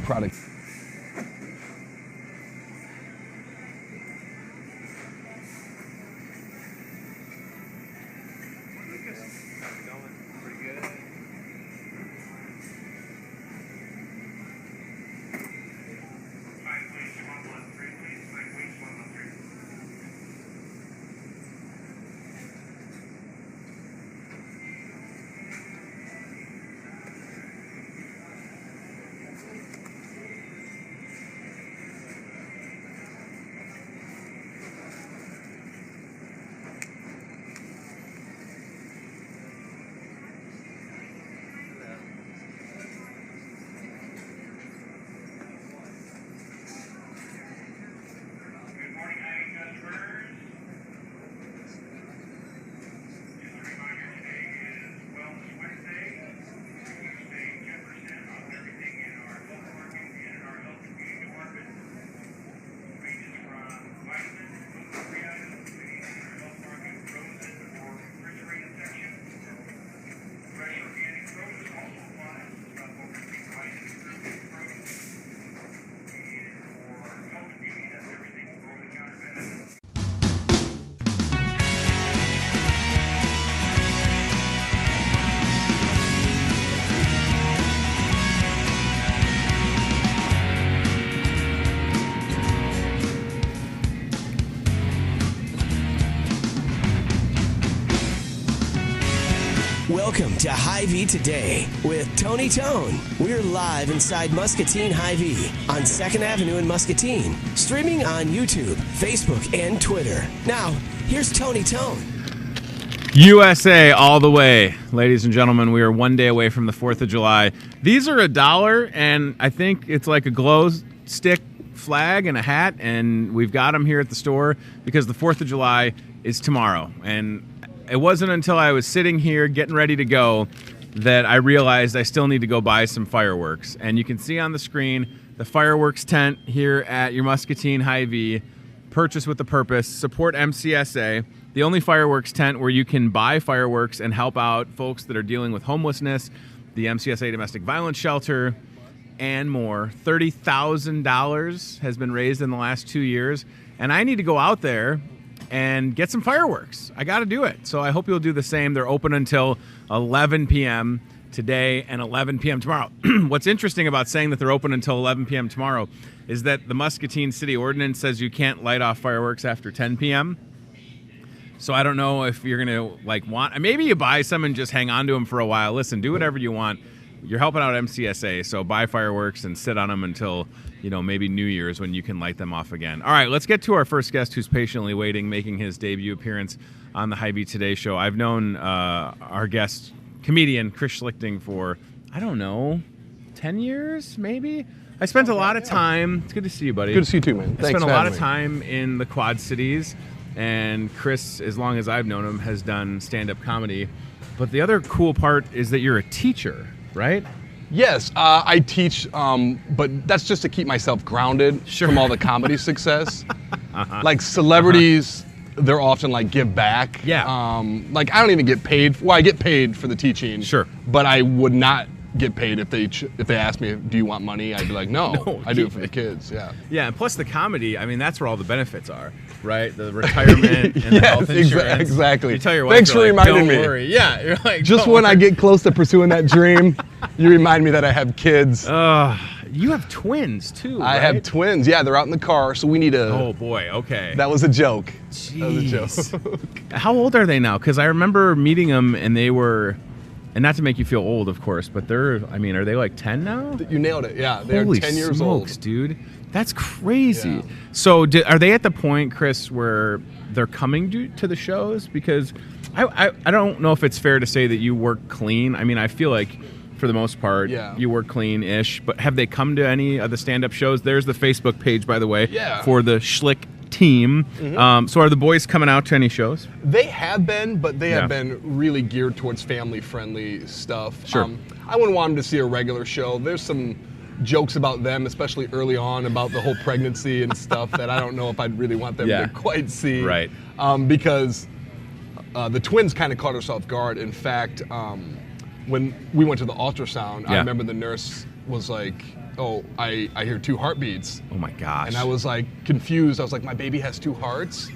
product. Welcome to Hy-Vee Today with Tony Tone. We're live inside Muscatine Hy-Vee on 2nd Avenue in Muscatine, streaming on YouTube, Facebook, and Twitter. Now, here's Tony Tone. USA all the way. Ladies and gentlemen, we are one day away from the 4th of July. These are $1, and I think it's like a glow stick flag and a hat, and we've got them here at the store because the 4th of July is tomorrow. And it wasn't until I was sitting here getting ready to go that I realized I still need to go buy some fireworks. And you can see on the screen the fireworks tent here at your Muscatine Hy-Vee. Purchase with a purpose. Support MCSA. The only fireworks tent where you can buy fireworks and help out folks that are dealing with homelessness, the MCSA Domestic Violence Shelter, and more. $30,000 has been raised in the last 2 years. And I need to go out there and get some fireworks. I got to do it. So I hope you'll do the same. They're open until 11 p.m. today and 11 p.m. tomorrow. What's interesting about saying that they're open until 11 p.m. tomorrow is that the Muscatine City Ordinance says you can't light off fireworks after 10 p.m. So I don't know if you're going to want, maybe you buy some and just hang on to them for a while. Listen, do whatever you want. You're helping out MCSA, so buy fireworks and sit on them until, maybe New Year's when you can light them off again. All right, let's get to our first guest who's patiently waiting, making his debut appearance on the Hy-Vee Today show. I've known our guest, comedian Chris Schlichting, for, 10 years, maybe? I spent a lot of time. It's good to see you, buddy. Good to see you too, man. I spent a lot of time in the Quad Cities, and Chris, as long as I've known him, has done stand-up comedy. But the other cool part is that you're a teacher, right? Yes, I teach, but that's just to keep myself grounded from all the comedy success. Like celebrities, they're often give back. Yeah. I don't even get paid. Well, I get paid for the teaching. Sure. But I would not get paid if they asked me, do you want money? I'd be like, no, I do it for the kids. Yeah. Yeah, and plus the comedy, that's where all the benefits are, right? The retirement and the health insurance. Exactly. You tell your wife, thanks for reminding me. Don't worry. Yeah, you're like, just when I get close to pursuing that dream, you remind me that I have kids. You have twins too, right? I have twins. Yeah, they're out in the car, so we need to. Oh boy, okay. That was a joke. Jeez. That was a joke. How old are they now? Because I remember meeting them, and they were. And not to make you feel old, of course, but are they like 10 now? You nailed it, yeah. They're 10 years old. Holy smokes, dude. That's crazy. Yeah. So are they at the point, Chris, where they're coming to the shows? Because I don't know if it's fair to say that you work clean. I feel like, for the most part, you work clean-ish. But have they come to any of the stand-up shows? There's the Facebook page, by the way, for the Schlick team. Mm-hmm. So are the boys coming out to any shows? They have been, but they have been really geared towards family-friendly stuff. Sure. I wouldn't want them to see a regular show. There's some jokes about them, especially early on, about the whole pregnancy and stuff that I don't know if I'd really want them to quite see. Right. Because the twins kind of caught us off guard. In fact, when we went to the ultrasound, I remember the nurse was like, oh, I hear 2 heartbeats. Oh my gosh. And I was like confused. I was like, my baby has 2 hearts?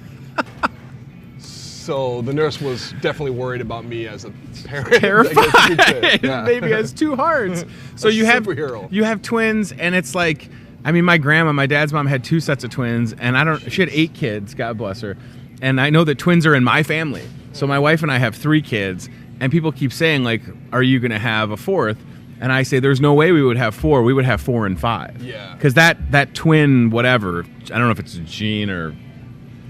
So the nurse was definitely worried about me as a parent. Terrified. Yeah. Baby has 2 hearts. So you have twins, and it's like, I mean, my grandma, my dad's mom had 2 sets of twins, and she had 8 kids, God bless her. And I know that twins are in my family. So my wife and I have 3 kids, and people keep saying, like, are you going to have a 4th? And I say, there's no way we would have 4. We would have 4 and 5. Yeah. Because that twin, whatever, I don't know if it's a gene or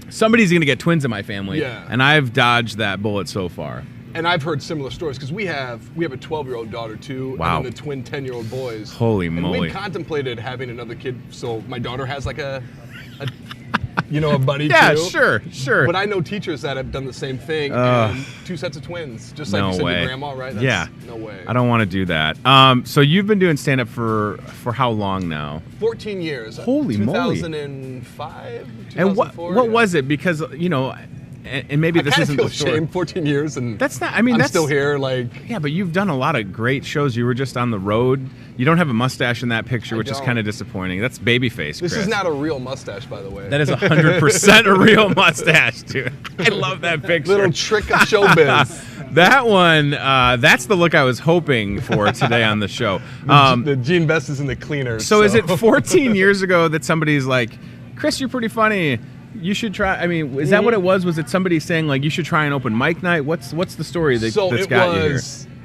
somebody's going to get twins in my family. Yeah. And I've dodged that bullet so far. And I've heard similar stories because we have a 12-year-old daughter too, Wow. and then the twin 10-year-old boys. Holy and moly! we contemplated having another kid, so my daughter has like a buddy Yeah, too. sure. But I know teachers that have done the same thing, and 2 sets of twins, just like No you said, way. your grandma, right? Yeah. No way. I don't want to do that. So you've been doing stand-up for how long now? 14 years. Holy moly. 2005, 2004. And what was it? Because, and maybe this I isn't feel the story. ashamed, 14 years, and That's not, I mean, I'm still here, like... Yeah, but you've done a lot of great shows. You were just on the road. You don't have a mustache in that picture, which is don't. kind of disappointing. That's babyface, Chris. This is not a real mustache, by the way. That is 100% a real mustache, dude. I love that picture. Little trick of showbiz. That one, that's the look I was hoping for today on the show. The Gene Best is in the cleaner. So is it 14 years ago that somebody's like, Chris, you're pretty funny. You should try. I mean, is that what it was? Was it somebody saying like you should try an open mic night? What's the story that's got you here?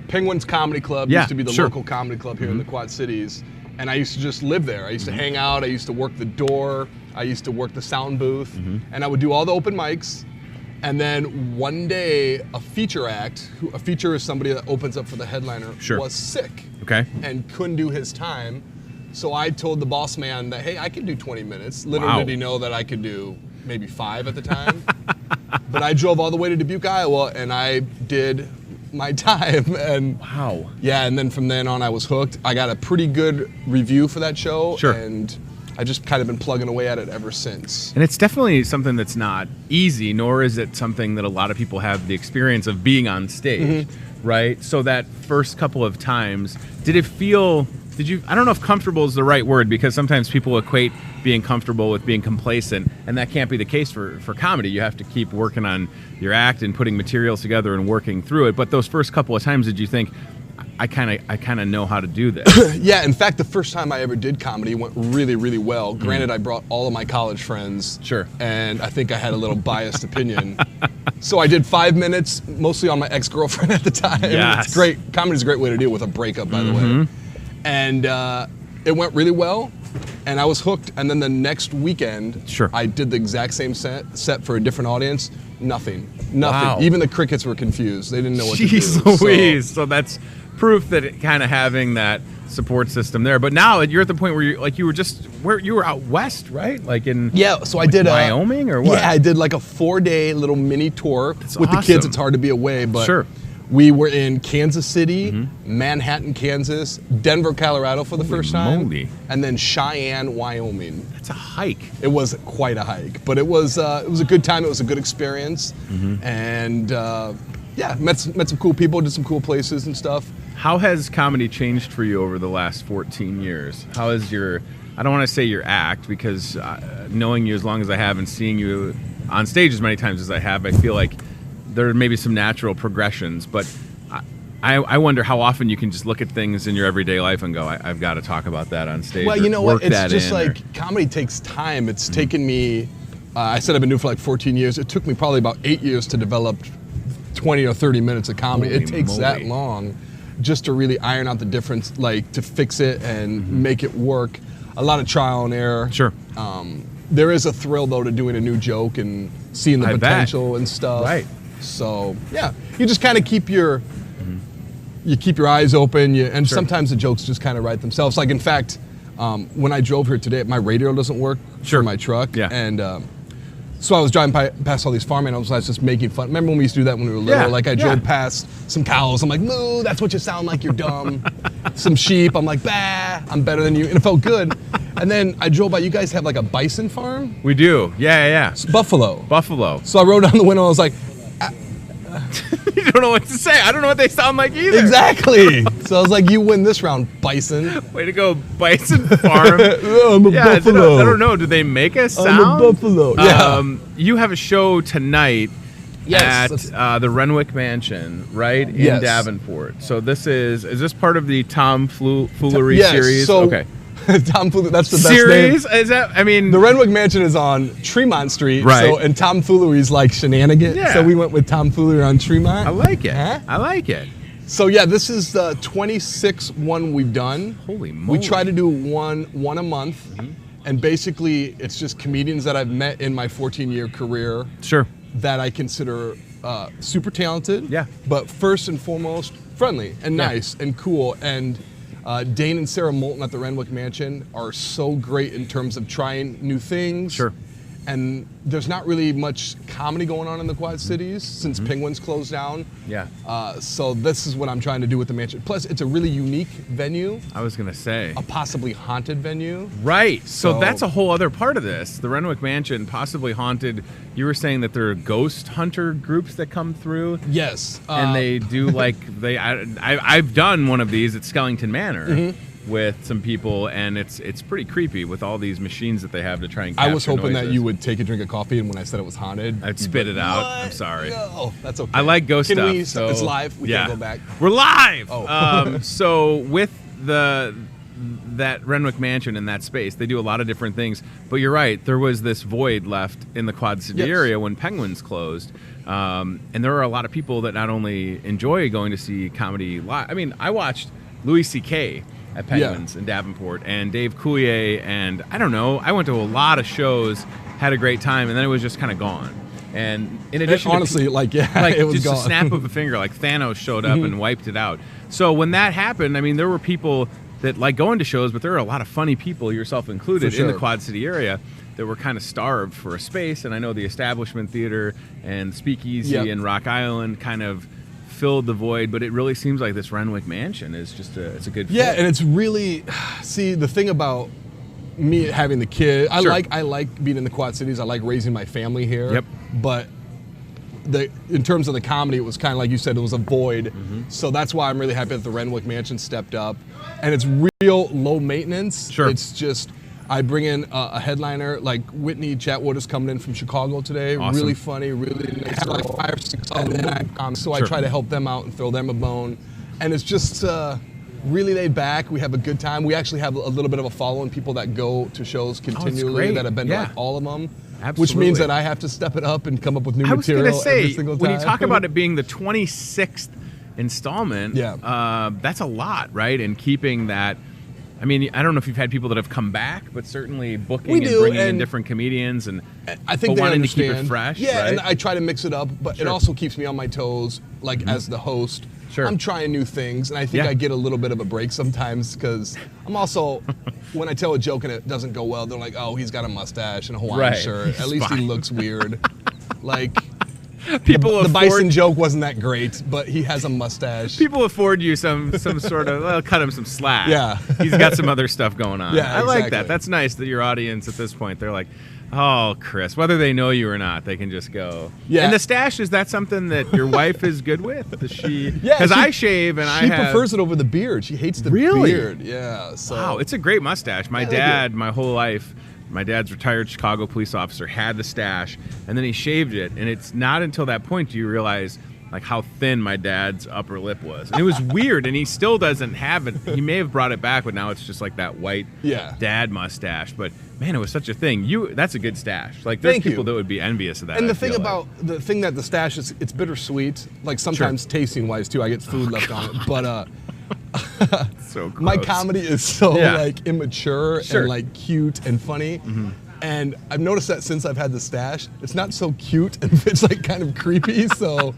Penguins Comedy Club. Yeah, Used to be the sure. local comedy club here in the Quad Cities, and I used to just live there. I used to hang out. I used to work the door. I used to work the sound booth, and I would do all the open mics. And then one day, a feature act. A feature is somebody that opens up for the headliner. Sure. Was sick. Okay. And couldn't do his time. So I told the boss man that, hey, I can do 20 minutes. Little Wow. did he know that I could do maybe 5 at the time. But I drove all the way to Dubuque, Iowa, and I did my time. And Wow. yeah, and then from then on, I was hooked. I got a pretty good review for that show. Sure. And I just kind of been plugging away at it ever since. And it's definitely something that's not easy, nor is it something that a lot of people have the experience of being on stage, right? So that first couple of times, I don't know if comfortable is the right word, because sometimes people equate being comfortable with being complacent, and that can't be the case for comedy. You have to keep working on your act and putting materials together and working through it. But those first couple of times, did you think, I kind of know how to do this? Yeah, in fact, the first time I ever did comedy went really, really well. Granted, I brought all of my college friends. Sure. And I think I had a little biased opinion. So I did 5 minutes, mostly on my ex-girlfriend at the time. Yes. It's great. Comedy's a great way to deal with a breakup, by the way. And it went really well, and I was hooked. And then the next weekend, Sure. I did the exact same set for a different audience. Nothing. Wow. Even the crickets were confused. They didn't know what to do. Jeez Louise. So that's proof that kind of having that support system there. But now you're at the point where you were out west, right? Like in So I did Wyoming or what? Yeah, I did like a 4-day little mini tour with the kids. awesome. It's hard to be away, but Sure. we were in Kansas City, Manhattan, Kansas, Denver, Colorado for the first time, moly. and then Cheyenne, Wyoming. It's a hike. It was quite a hike, but it was a good time. It was a good experience, and met some cool people, did some cool places and stuff. How has comedy changed for you over the last 14 years? How is I don't want to say your act, because knowing you as long as I have and seeing you on stage as many times as I have, I feel like there may be some natural progressions, but I wonder how often you can just look at things in your everyday life and go, I've got to talk about that on stage. Well, or you know work what? It's that just in, like comedy takes time. It's taken me, I said I've been doing it for like 14 years. It took me probably about 8 years to develop 20 or 30 minutes of comedy. Holy It takes moly. that long just to really iron out the difference, like to fix it and make it work. A lot of trial and error. Sure. There is a thrill though to doing a new joke and seeing the I bet. potential and stuff. Right. So yeah, you just kind of keep your eyes open, and Sure. sometimes the jokes just kind of write themselves. Like in fact, when I drove here today, my radio doesn't work Sure. for my truck, Yeah. and so I was driving past all these farm animals. I was just making fun. Remember when we used to do that when we were little? Yeah, Like I yeah. drove past some cows. I'm like, moo, that's what you sound like. You're dumb. Some sheep. I'm like, bah, I'm better than you, and it felt good. And then I drove by. You guys have like a bison farm? We do. Yeah. It's buffalo. Buffalo. So I wrote down the window. I was like, You don't know what to say. I don't know what they sound like either. Exactly. So I was like, you win this round, Bison. Way to go, Bison Farm. I'm a buffalo. I don't know. Do they make a sound? I'm a buffalo. Yeah. You have a show tonight Yes, at the Renwick Mansion, right, in Yes. Davenport. So is this part of the Tomfoolery Yes, series? so Okay. Tomfoolery, that's the best Series? name. Is that, I mean... The Renwick Mansion is on Tremont Street, Right. so, and Tomfoolery is like shenanigans. Yeah. So we went with Tomfoolery on Tremont. I like it. Huh? I like it. So yeah, this is the 26th one we've done. Holy moly. We try to do one a month, and basically it's just comedians that I've met in my 14-year career Sure. that I consider super talented. Yeah. But first and foremost, friendly and Yeah. nice and cool. And Dane and Sarah Moulton at the Renwick Mansion are so great in terms of trying new things. Sure. And there's not really much comedy going on in the Quad Cities since Penguins closed down. Yeah. So this is what I'm trying to do with the mansion. Plus, it's a really unique venue, I was going to say. a possibly haunted venue. Right. So So- that's a whole other part of this. The Renwick Mansion, possibly haunted. You were saying that there are ghost hunter groups that come through. Yes. And they do I've done one of these at Skellington Manor with some people, and it's pretty creepy with all these machines that they have to try and capture I was hoping that noises. you would take a drink of coffee, and when I said it was haunted, I'd spit it out. I'm What? sorry. No, that's okay. I like ghost Can stuff. We, so it's live. We can't go back. We're live. Oh. So with that Renwick Mansion in that space, they do a lot of different things. But you're right. There was this void left in the Quad City Yes. area when Penguins closed, and there are a lot of people that not only enjoy going to see comedy live. I mean, I watched Louis C.K. at Penguins in Davenport, and Dave Coulier, and I don't know. I went to a lot of shows, had a great time, and then it was just kind of gone. And in addition, honestly, to, like like it was just gone. a snap of a finger, like Thanos showed up and wiped it out. So when that happened, I mean, there were people that like going to shows, but there are a lot of funny people, yourself included, For in the sure. Quad City area that were kind of starved for a space. And I know the Establishment Theater and Speakeasy Yep. and Rock Island kind of filled the void, but it really seems like this Renwick Mansion is just it's a good fit. Yeah, and it's really see the thing about me having the kid. I Sure. like being in the Quad Cities. I like raising my family here. Yep. But in terms of the comedy, it was kind of like you said, it was a void. So that's why I'm really happy that the Renwick Mansion stepped up, and it's real low maintenance. Sure. It's just I bring in a headliner like Whitney Chatwood is coming in from Chicago today. Awesome. Really funny, really nice. Like 5 or 6 of them. So I Sure. try to help them out and throw them a bone, and it's just. Really laid back. We have a good time. We actually have a little bit of a following, people that go to shows continually great. that have been Yeah. to like all of them. Absolutely. Which means that I have to step it up and come up with new I was going material to every say, single time. when you talk about it being the 26th installment, that's a lot, right? And keeping that. I mean, I don't know if you've had people that have come back, but certainly booking We and do, bringing in and different comedians and I think but they wanting understand. to keep it fresh. Yeah, right? and I try to mix it up, but it Sure. also keeps me on my toes, like as the host. Sure. I'm trying new things, and I think Yeah. I get a little bit of a break sometimes because I'm also, when I tell a joke and it doesn't go well, they're like, "Oh, he's got a mustache and a Hawaiian Right. shirt. He's At least fine." he looks weird." Like people the afford bison joke wasn't that great, but he has a mustache. people afford you some sort of well, cut him some slack. Yeah. He's got some other stuff going on. Yeah, I like exactly. that. That's nice that your audience at this point, they're like, oh, Chris, whether they know you or not, they can just go. Yeah. And the stash, is that something that your wife is good with? Does she? Yeah, Because she- I shave and I She have. prefers it over the beard. She hates the Really? beard. Yeah. So. Wow, it's a great mustache. My Yeah, they dad, my whole life, my dad's retired Chicago police officer, had the stash, and then he shaved it. And it's not until that point do you realize like how thin my dad's upper lip was. And it was weird, and he still doesn't have it. He may have brought it back, but now it's just like that white dad mustache. But man, it was such a thing. That's a good stash. Like there's Thank people you. that would be envious of that. And I the thing feel about the thing that the stash is, it's bittersweet. Like sometimes tasting wise too, I get food left on it. But so gross. my comedy is so like immature Sure. and like cute and funny. And I've noticed that since I've had the stash, it's not so cute and it's like kind of creepy. So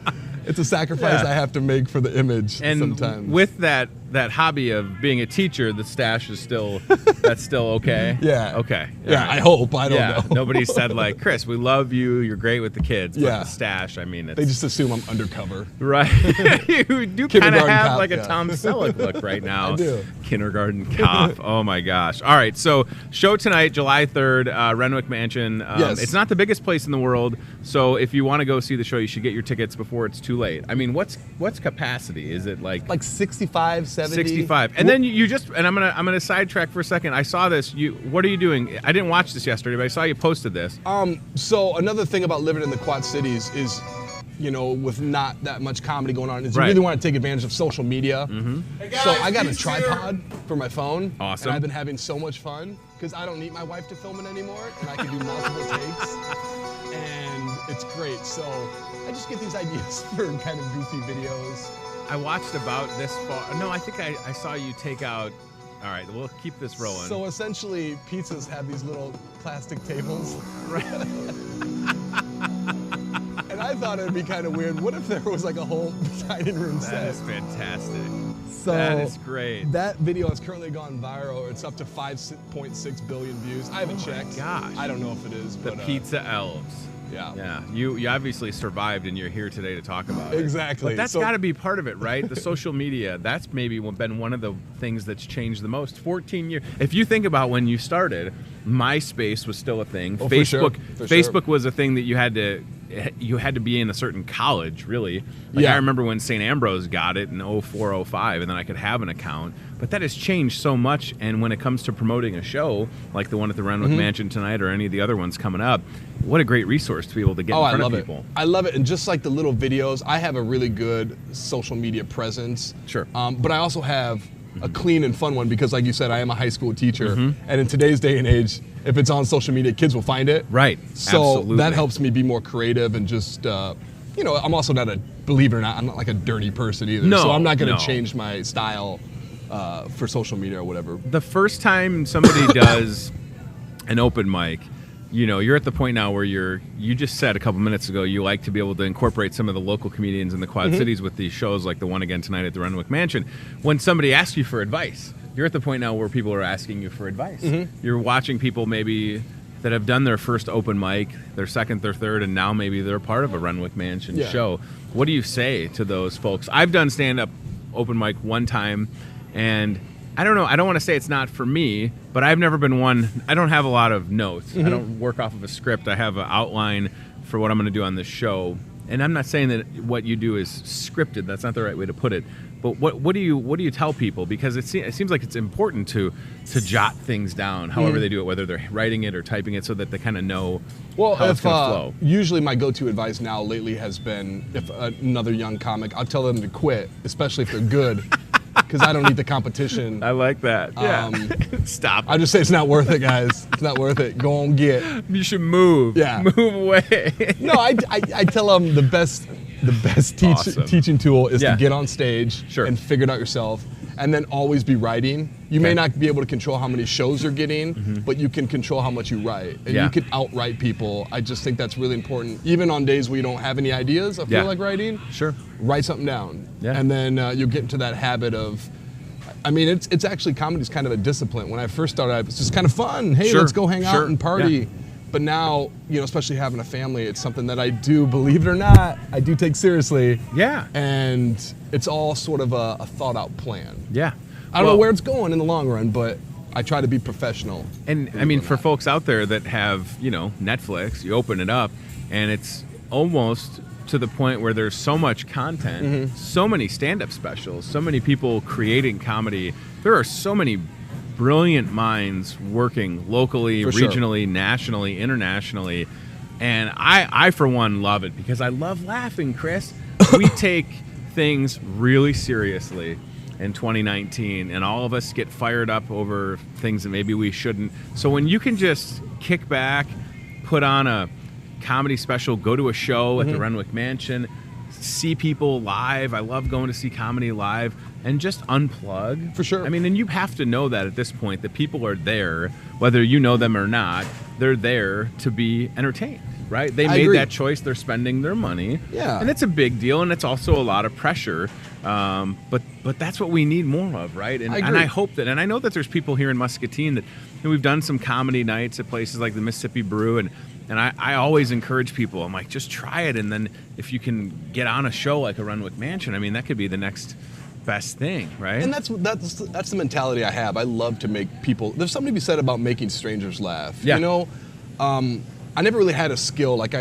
it's a sacrifice Yeah. I have to make for the image And sometimes. with that that hobby of being a teacher, the stash is still that's still okay. Yeah. Okay. Yeah, I hope. I don't know. Nobody said like, Chris, we love you. You're great with the kids. But Yeah. the stash. I mean, it's, They just assume I'm undercover. right. You do kind of Kindergarten have cop, like a yeah. Tom Selleck look right now. I do. Kindergarten cop. Oh my gosh. All right. So show tonight, July 3rd, Renwick Mansion. Yes. It's not the biggest place in the world, so if you want to go see the show, you should get your tickets before it's too late. I mean, what's capacity? Is it like 65, 70. 65? And then you just, and I'm gonna sidetrack for a second. I saw this. What are you doing? I didn't watch this yesterday, but I saw you posted this. So another thing about living in the Quad Cities is, with not that much comedy going on, is you Right. really want to take advantage of social media. Hey guys, So I got a Pete's tripod for my phone. Awesome. And I've been having so much fun because I don't need my wife to film it anymore, and I can do multiple takes. And it's great. So I just get these ideas for kind of goofy videos. I watched about this far. No, I think I saw you take out. All right, we'll keep this rolling. So essentially, pizzas have these little plastic tables. And I thought it would be kind of weird. What if there was like a whole dining room set? That is fantastic. So That is great. That video has currently gone viral. It's up to 5.6 billion views. I haven't checked. gosh. I don't know if it is, The but Pizza Elves. yeah. Yeah, you obviously survived, and you're here today to talk about it. Exactly. But that's So- got to be part of it, right? The social media. That's maybe been one of the things that's changed the most. 14 years. If you think about when you started, MySpace was still a thing. Oh, for sure. For sure. Facebook was a thing that you had to be in a certain college, really. Like Yeah. I remember when St. Ambrose got it in 04, 05, and then I could have an account. But that has changed so much, and when it comes to promoting a show, like the one at the Renwick Mansion tonight or any of the other ones coming up, what a great resource to be able to get in I front love of it. people. I love it. And just like the little videos, I have a really good social media presence. Sure. But I also have a clean and fun one because, like you said, I am a high school teacher. Mm-hmm. And in today's day and age, if it's on social media, kids will find it. Right. So Absolutely. that helps me be more creative and just, I'm also not believe it or not, I'm not like a dirty person either. No, So I'm not going to no. change my style for social media or whatever. The first time somebody does an open mic, you're at the point now where you just said a couple minutes ago you like to be able to incorporate some of the local comedians in the Quad Cities with these shows like the one again tonight at the Renwick Mansion. When somebody asks you for advice, you're at the point now where people are asking you for advice. You're watching people maybe that have done their first open mic, their second, their third, and now maybe they're part of a Renwick Mansion Yeah. show. What do you say to those folks? I've done stand-up open mic one time, and I don't know. I don't want to say it's not for me, but I've never been one. I don't have a lot of notes. I don't work off of a script. I have an outline for what I'm going to do on this show. And I'm not saying that what you do is scripted. That's not the right way to put it. But what do you tell people? Because it seems like it's important to jot things down, however they do it, whether they're writing it or typing it, so that they kind of know how it's going to flow. Usually my go-to advice now lately has been if another young comic, I'll tell them to quit, especially if they're good, because I don't need the competition. I like that. Yeah. Stop. I just say it's not worth it, guys. It's not worth it. Go on, get. You should move. Yeah. Move away. No, I tell them the best Awesome. teaching tool is Yeah. to get on stage Sure. and figure it out yourself, and then always be writing. You may Okay. not be able to control how many shows you're getting, but you can control how much you write, and Yeah. you can outright people. I just think that's really important. Even on days where you don't have any ideas, I feel Yeah. like writing. Sure. Write something down, Yeah. and then you'll get into that habit of. I mean, it's actually comedy's kind of a discipline. When I first started, it was just kind of fun. Hey, Sure. let's go hang Sure. out and party. Yeah. But now, especially having a family, it's something that I do, believe it or not, I do take seriously. Yeah. And it's all sort of a thought out plan. Yeah. I don't know where it's going in the long run, but I try to be professional. And I believe mean, it or for not. folks out there that have, Netflix, you open it up and it's almost to the point where there's so much content, so many stand-up specials, so many people creating comedy. There are so many brilliant minds working locally, For sure. regionally, nationally, internationally. And I, for one, love it because I love laughing, Chris. We take things really seriously in 2019, and all of us get fired up over things that maybe we shouldn't. So when you can just kick back, put on a comedy special, go to a show at the Renwick Mansion, see people live. I love going to see comedy live and just unplug. For sure. I mean, and you have to know that at this point, that people are there, whether you know them or not, they're there to be entertained. right? They I made agree. that choice. They're spending their money. Yeah. And it's a big deal, and it's also a lot of pressure. But that's what we need more of, right? And I agree. and I hope that, and I know that there's people here in Muscatine that, we've done some comedy nights at places like the Mississippi Brew, and I always encourage people. I'm like, just try it, and then if you can get on a show like a Renwick Mansion, I mean, that could be the next best thing, right? And that's the mentality I have. I love to make people. There's something to be said about making strangers laugh. Yeah. You know, I never really had a skill. Like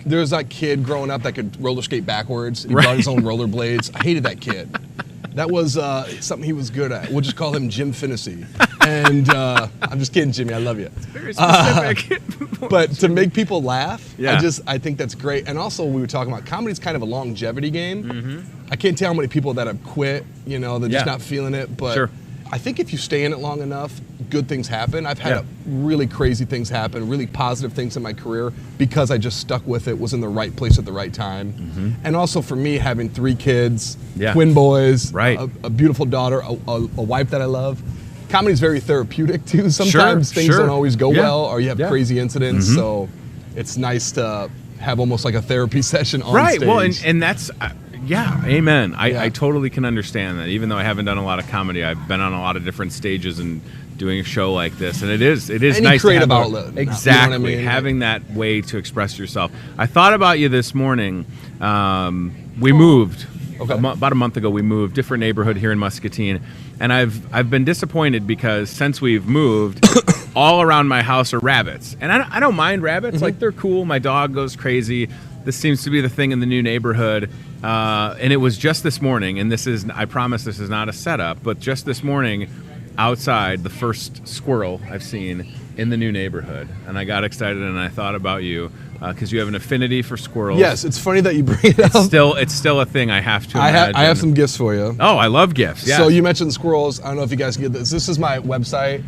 there was that kid growing up that could roller skate backwards. He brought his own rollerblades. I hated that kid. That was something he was good at. We'll just call him Jim Finnessy. And I'm just kidding, Jimmy. I love you. It's very specific. But to make people laugh, Yeah. I think that's great. And also, we were talking about comedy's kind of a longevity game. Mm-hmm. I can't tell how many people that have quit. You know, they're just Yeah. not feeling it. But Sure. I think if you stay in it long enough, good things happen. I've had Yeah. really crazy things happen, really positive things in my career because I just stuck with it, was in the right place at the right time. Mm-hmm. And also for me, having 3 kids, Yeah. twin boys, Right. a beautiful daughter, a wife that I love. Comedy's very therapeutic too. Sometimes things sure. don't always go Yeah. well, or you have Yeah. crazy incidents. Mhm. So it's nice to have almost like a therapy session on Right. stage. Well, and that's yeah, amen. Yeah. I totally can understand that. Even though I haven't done a lot of comedy, I've been on a lot of different stages and doing a show like this, and it is Any nice creative to have outlet, you know what I exactly mean? having that way to express yourself. I thought about you this morning. We moved. Okay. About a month ago, we moved, different neighborhood here in Muscatine, and I've been disappointed because since we've moved, all around my house are rabbits, and I don't mind rabbits. Like, they're cool. My dog goes crazy. This seems to be the thing in the new neighborhood, and it was just this morning. And I promise this is not a setup, but just this morning, outside, the first squirrel I've seen in the new neighborhood, and I got excited and I thought about you. Because you have an affinity for squirrels. yes, it's funny that you bring it up. It's still a thing I have to imagine. I have some gifts for you. Oh, I love gifts. Yeah. So you mentioned squirrels. I don't know if you guys get this. This is my website.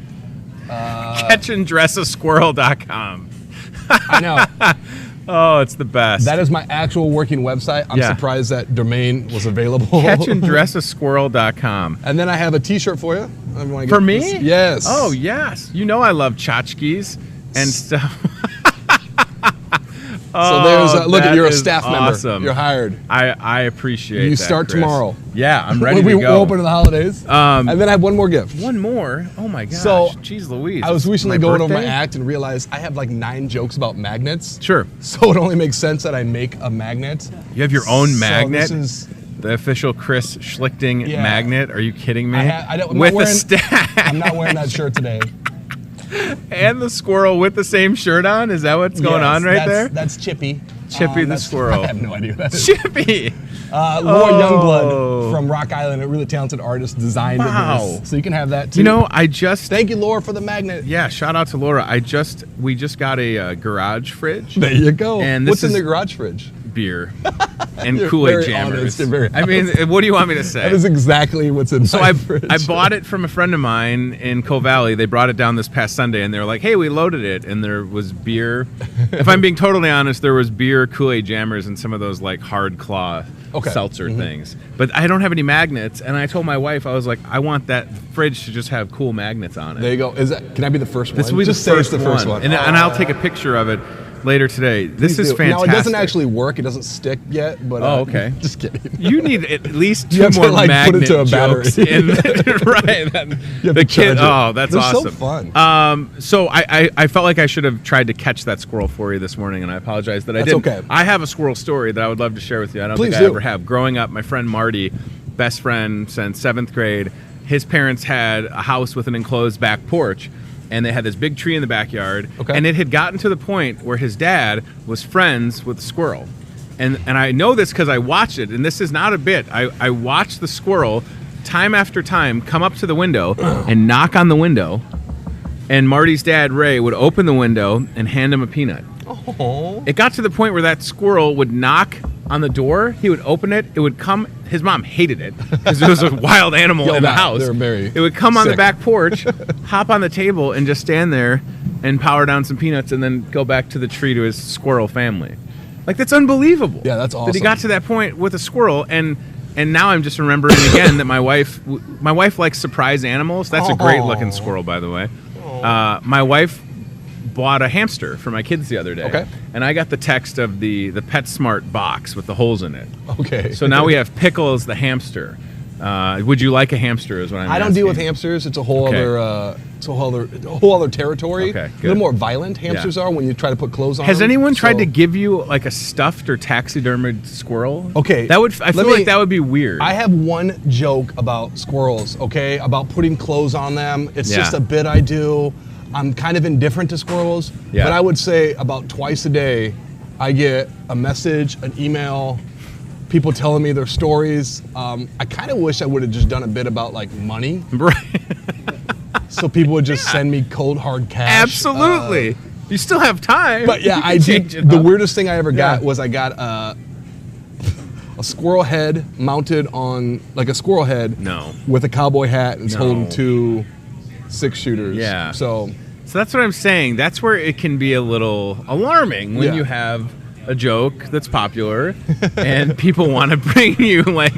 catchanddressasquirrel.com. I know. Oh, it's the best. That is my actual working website. I'm Yeah. surprised that domain was available. catchanddressasquirrel.com. And then I have a T-shirt for you. For me? Yes. Oh, yes. You know I love tchotchkes and stuff. So there's look, that you're a is staff awesome. member. You're hired. I appreciate that, You start Chris. tomorrow. Yeah, I'm ready we to go. open to the holidays. And then I have one more gift. One more? Oh, my gosh. So, Jeez Louise. I was It's recently my going over my birthday? act and realized I have like 9 jokes about magnets. Sure. So it only makes sense that I make a magnet. You have your own So magnet? this is, The official Chris Schlichting Yeah. magnet? Are you kidding me? I'm With not wearing, the stack. I'm not wearing that shirt today. And the squirrel with the same shirt on? Is that what's going Yes, on right there? That's Chippy. Chippy the That's- squirrel. I have no idea who that is. Chippy! Laura Oh. Youngblood from Rock Island, a really talented artist, designed Wow. this. So you can have that too. You know, I just... Thank you, Laura, for the magnet. Yeah, shout out to Laura. We just got a garage fridge. There you go. And this What's in is- the garage fridge? Beer. And You're Kool-Aid very jammers. honest and very I mean, what do you want me to say? That is exactly what's in So my I fridge. bought it from a friend of mine in Coe Valley. They brought it down this past Sunday, and they were like, "Hey, we loaded it," and there was beer. If I'm being totally honest, there was beer, Kool-Aid jammers, and some of those like hard claw seltzer things. But I don't have any magnets, and I told my wife, I was like, I want that fridge to just have cool magnets on it. There you go. Can I be the first one? This will be Just the say it's first the first one, one. and I'll take a picture of it later today. This Please is do. fantastic. Now, it doesn't actually work. It doesn't stick yet, but Oh, okay. Just kidding. You need at least You 2 have to, more like, put it magnet to a battery. jokes in. Right. You have The to kid. charge it. Oh, that's They're awesome. so fun. So I felt like I should have tried to catch that squirrel for you this morning, and I apologize that I That's didn't. okay. I have a squirrel story that I would love to share with you. I don't Please think I do. ever have. Growing up, my friend Marty, best friend since 7th grade, his parents had a house with an enclosed back porch, and they had this big tree in the backyard. Okay. And it had gotten to the point where his dad was friends with the squirrel. And I know this because I watched it, and this is not a bit. I watched the squirrel time after time come up to the window and knock on the window, and Marty's dad, Ray, would open the window and hand him a peanut. Oh. It got to the point where that squirrel would knock on the door, he would open it, it would come, his mom hated it because it was a wild animal in the house. They're very It would come on the sick. back porch, hop on the table, and just stand there and power down some peanuts and then go back to the tree to his squirrel family. Like, that's unbelievable. Yeah, that's That he awesome. got to that point with a squirrel, and now I'm just remembering again that my wife likes surprise animals. That's a great looking squirrel, by the way. My wife bought a hamster for my kids the other day. Okay. And I got the text of the PetSmart box with the holes in it. Okay. So now we have Pickles the hamster. Would you like a hamster? Is what I'm I don't asking. deal with hamsters. It's a whole Okay. other, a whole other territory. Okay, A good. little more violent hamsters are when you try to put clothes on. Has them. anyone tried So- to give you like a stuffed or taxidermied squirrel? Okay, that would. I feel like that would be weird. I have one joke about squirrels. Okay, about putting clothes on them. It's Yeah. just a bit I do. I'm kind of indifferent to squirrels, Yeah. but I would say about twice a day, I get a message, an email, people telling me their stories. I kind of wish I would have just done a bit about like money, Right. so people would just send me cold hard cash. Absolutely. You still have time. But yeah, You can I change did. it The up. weirdest thing I ever got Yeah. was I got a squirrel head mounted on like a squirrel head. No. With a cowboy hat and it's No. holding 2 6-shooters. Yeah. So So that's what I'm saying. That's where it can be a little alarming when Yeah. you have a joke that's popular and people want to bring you like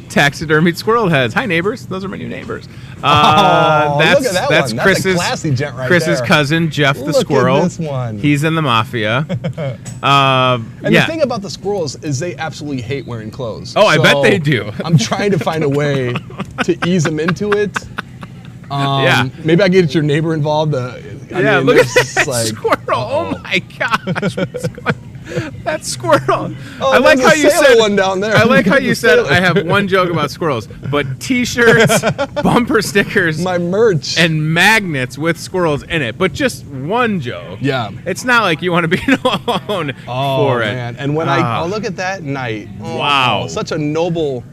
taxidermied squirrel heads. Hi, neighbors. Those are my new neighbors. look at that that's one. That's a Chris's classy gent right Chris's there. cousin Jeff the Look at squirrel. this one. He's in the mafia. And yeah. the thing about the squirrels is they absolutely hate wearing clothes. Oh, I bet they do. I'm trying to find a way to ease them into it. Yeah. Maybe I get your neighbor involved. Yeah, look at this that is like, squirrel! Oh my gosh, that squirrel! Oh, I like there's how a you sailor said. one down there. I like how you There's a said. sailor. I have one joke about squirrels, but T-shirts, bumper stickers, my merch. and magnets with squirrels in it. But just one joke. Yeah. It's not like you want to be known for it. Man. And when I look at that night, Wow. such a noble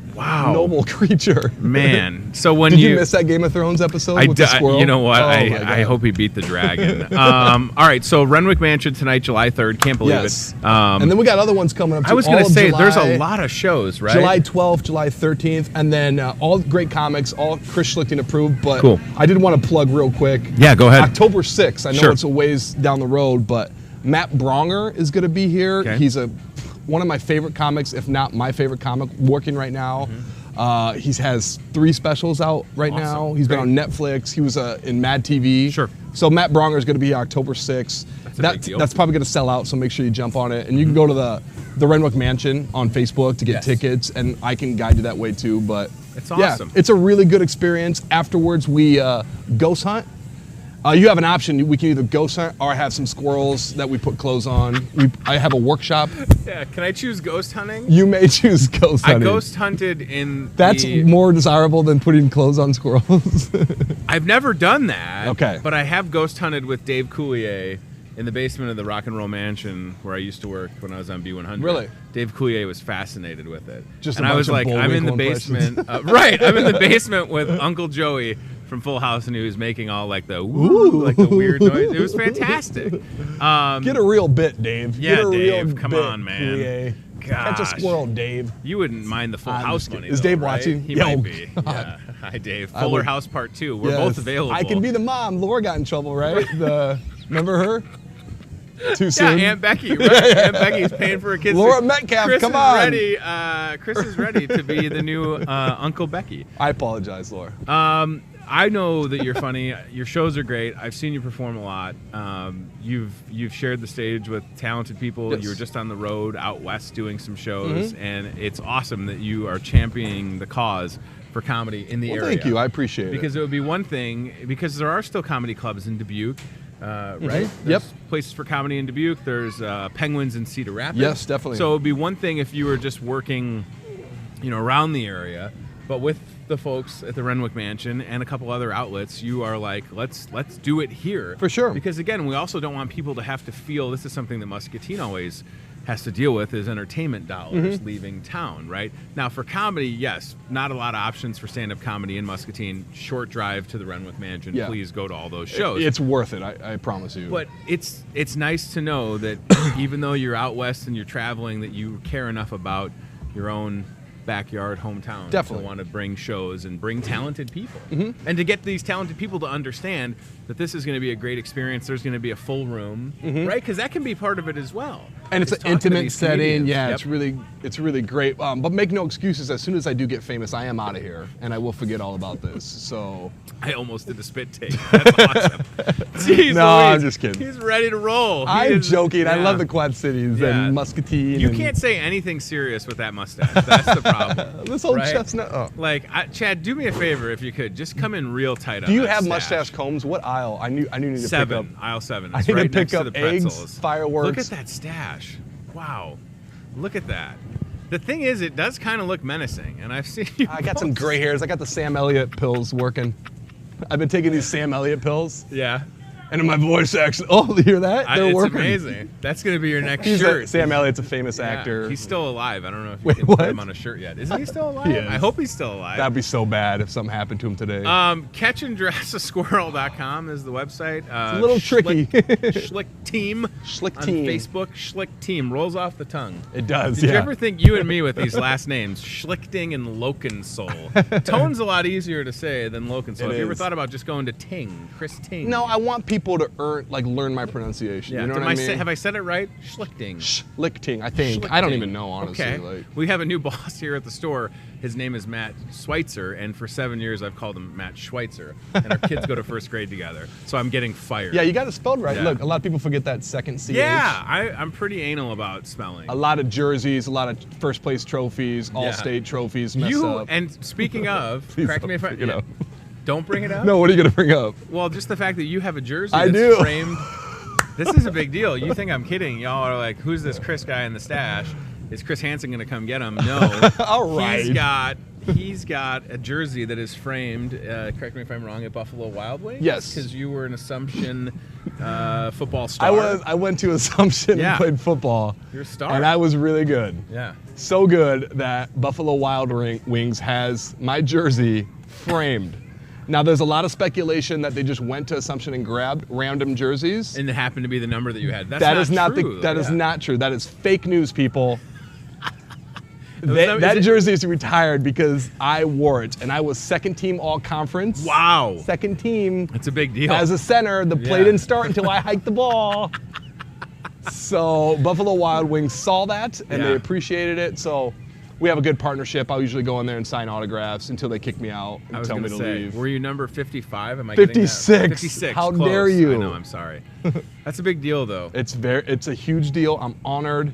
creature. Man, so when Did you miss that Game of Thrones episode with the squirrel? You know what? Oh, my I God. hope he beat the dragon. All right, so Renwick Mansion tonight, July 3rd. Can't believe Yes. it. And then we got other ones coming up. I was going to say there's a lot of shows, right? July 12th, July 13th, and then all great comics, all Chris Schlichting approved. But Cool. I did want to plug real quick. Yeah, go ahead. October 6th. I know Sure. it's a ways down the road, but Matt Bronger is going to be here. Okay. He's one of my favorite comics, if not my favorite comic, working right now. He has 3 specials out right Awesome. now. He's been on Netflix. He was in Mad TV. Sure. So Matt Bronger is going to be here October 6th. That's a big deal. That's probably going to sell out, so make sure you jump on it. And you can go to the Renwick Mansion on Facebook to get Yes. tickets, and I can guide you that way too. But It's yeah, awesome. it's a really good experience. Afterwards, we ghost hunt. You have an option. We can either ghost hunt or have some squirrels that we put clothes on. I have a workshop. Yeah, can I choose ghost hunting? You may choose ghost I hunting. ghost hunted in. That's more desirable than putting clothes on squirrels. I've never done that. Okay. But I have ghost hunted with Dave Coulier in the basement of the Rock and Roll Mansion where I used to work when I was on B100. Really? Dave Coulier was fascinated with it. Just a and I bunch was of like, I'm in the Bullwinkle basement. Right, I'm in the basement with Uncle Joey from Full House, and he was making all like the woo, like the weird noise. It was fantastic. Get a real bit, Dave. Yeah, Get a Dave, real come bit, on, man. Coulier. Catch a Gosh. squirrel, Dave. You wouldn't mind the Full I'm House just money. kidding. Is though, Dave right? watching? He Yo, might be. God. Yeah. Hi, Dave. I Fuller would- House Part 2. We're Yes. both available. I can be the mom. Laura got in trouble, right? Remember her? Too Yeah, soon. Aunt Becky. Right? Aunt Becky's paying for her kids. Laura Metcalf, Chris come is on. Ready, Chris is ready to be the new Uncle Becky. I apologize, Laura. I know that you're funny. Your shows are great. I've seen you perform a lot. You've shared the stage with talented people. Yes. You were just on the road out west doing some shows, and it's awesome that you are championing the cause for comedy in the Well, area. thank you. I appreciate it. Because it would be one thing, because there are still comedy clubs in Dubuque, right? Yep. There's places for comedy in Dubuque. There's Penguins in Cedar Rapids. Yes, definitely. So it would be one thing if you were just working, around the area, but with the folks at the Renwick Mansion and a couple other outlets, you are like, let's do it here. For sure. Because again, we also don't want people to have to feel, this is something that Muscatine always has to deal with, is entertainment dollars leaving town, right? Now for comedy, yes, not a lot of options for stand-up comedy in Muscatine. Short drive to the Renwick Mansion. Yeah. Please go to all those shows. It's worth it. I promise you. But it's nice to know that even though you're out west and you're traveling, that you care enough about your own backyard hometown Definitely. to want to bring shows and bring talented people, and to get these talented people to understand that this is going to be a great experience. There's going to be a full room, right? Because that can be part of it as well. And it's is an talking to intimate these setting. comedians. Yeah, Yep. it's really great. But make no excuses. As soon as I do get famous, I am out of here, and I will forget all about this. So I almost did the spit take. That's awesome. Jeez, No, I'm Louise. just kidding. He's ready to roll. He I'm is- joking. I yeah. love the Quad Cities Yeah. and Muscatine. You and can't say anything serious with that mustache. That's the problem. This old right? chestnut. Oh. Like, Chad, do me a favor if you could. Just come in real tight on Do you that have stash. mustache combs? What aisle? I need to pick up. 7, aisle 7. I It's need to right pick next to up the eggs, pretzels. fireworks. Look at that stash. Wow. Look at that. The thing is, it does kind of look menacing, and I've seen you I got some post- gray hairs. I got the Sam Elliott pills working. I've been taking these Sam Elliott pills, Yeah. and my voice actually. Oh, you hear that? They're It's working. amazing. That's going to be your next He's shirt. Sam Elliott's a famous Yeah, actor. He's still alive. I don't know if you Wait, can put what? him on a shirt yet. Isn't he still alive? He is. I hope he's still alive. That'd be so bad if something happened to him today. Catchanddressasquirrel.com is the website. It's a little tricky. Schlick Team. Schlick on Team. Facebook. Schlick Team rolls off the tongue. It does. Did yeah. you ever think you and me with these last names, Schlichting and Lokensole? Tone's a lot easier to say than Lokensole. Have It you ever is. thought about just going to Ting, Chris Ting? No, I want people to learn my pronunciation. Yeah. You know Did what I mean? have I said it right? Schlichting. Schlichting, I think. I don't Schlichting. even know, honestly. Okay. Like, We have a new boss here at the store. His name is Matt Schweitzer, and for 7 years I've called him Matt Schweitzer. And our kids go to first grade together, so I'm getting fired. yeah, you got it spelled right. Yeah. Look, a lot of people forget that second CH. Yeah, I'm pretty anal about spelling. A lot of jerseys, a lot of first place trophies, all state trophies messed up. And speaking of, Please correct me if I, don't bring it up. don't bring it up. No, what are you gonna bring up? Well, just the fact that you have a jersey I that's do. framed. This is a big deal. You think I'm kidding? Y'all are like, who's this Chris guy in the stash? Is Chris Hansen gonna come get him? No. All right. He's got a jersey that is framed. Correct me if I'm wrong. At Buffalo Wild Wings. Yes. Because you were an Assumption football star. I went to Assumption Yeah. and played football. You're a star. And I was really good. Yeah. So good that Buffalo Wild Wings has my jersey framed. Now, there's a lot of speculation that they just went to Assumption and grabbed random jerseys. And it happened to be the number that you had. That's That is not true, that though. is Yeah. not true. That is fake news, people. that- That is it- jersey is retired because I wore it, and I was second team all conference. Wow. Second team. That's a big deal. As a center, the play Yeah. didn't start until I hiked the ball. So Buffalo Wild Wings saw that, and Yeah. they appreciated it. So we have a good partnership. I'll usually go in there and sign autographs until they kick me out I and was tell me gonna to say, leave. were you number 55? Am I getting that? 56. 56. How close. dare you. I know. I'm sorry. That's a big deal, though. It's a huge deal. I'm honored.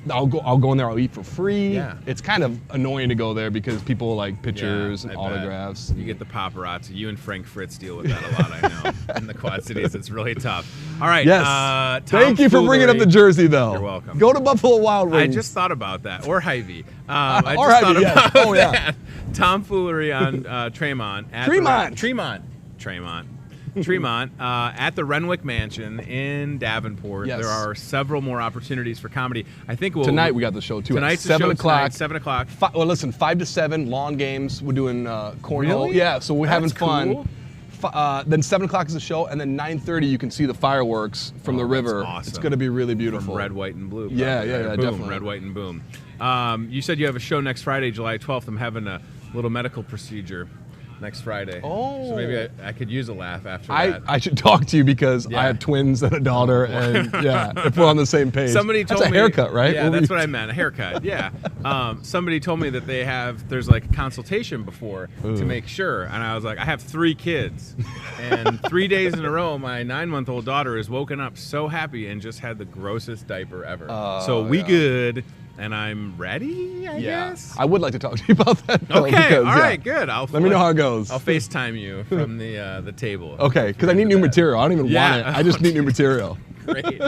I'll go in there. I'll eat for free. Yeah. It's kind of annoying to go there because people like pictures Yeah, and I bet. autographs. You get the paparazzi. You and Frank Fritz deal with that a lot, I know. In the Quad Cities, it's really tough. All right. Yes. Thank you for bringing up the jersey, though. You're welcome. Go to Buffalo Wild I Wings. just thought about that. Or Hy-Vee. I just Or Hy-Vee, thought yes. about Oh, yeah. that. Tomfoolery on Tremont. Tremont at the Renwick Mansion in Davenport. Yes. There are several more opportunities for comedy. I think Tonight we got the show too. Tonight's at 7 the show o'clock. tonight, 7 o'clock. Well, listen, 5 to 7, long games. We're doing cornhole. Really? Yeah, so we're having That's fun. cool. Then 7 o'clock is the show, and then 9:30 you can see the fireworks from the that's river. awesome. It's going to be really beautiful. From red, white, and blue. Yeah, probably, yeah, right? yeah, Boom, definitely. red, white, and boom. You said you have a show next Friday, July 12th. I'm having a little medical procedure next Friday. Oh. So maybe I could use a laugh after that. I should talk to you because Yeah. I have twins and a daughter, and yeah, if we're on the same page. Somebody told that's me a haircut, right? Yeah, that's what I meant. A haircut. Yeah. Somebody told me that there's like a consultation before to make sure, and I was like, I have 3 kids, and 3 days in a row, my 9-month-old daughter is woken up so happy and just had the grossest diaper ever. So we yeah. good, and I'm ready. I Yeah. guess. I would like to talk to you about that. Though, Okay. because, All yeah. right. Good. Let me know how it goes. I'll FaceTime you from the table. Okay, If because you're I need into new that. material. I don't even Yeah. want it. I just need new material. Great.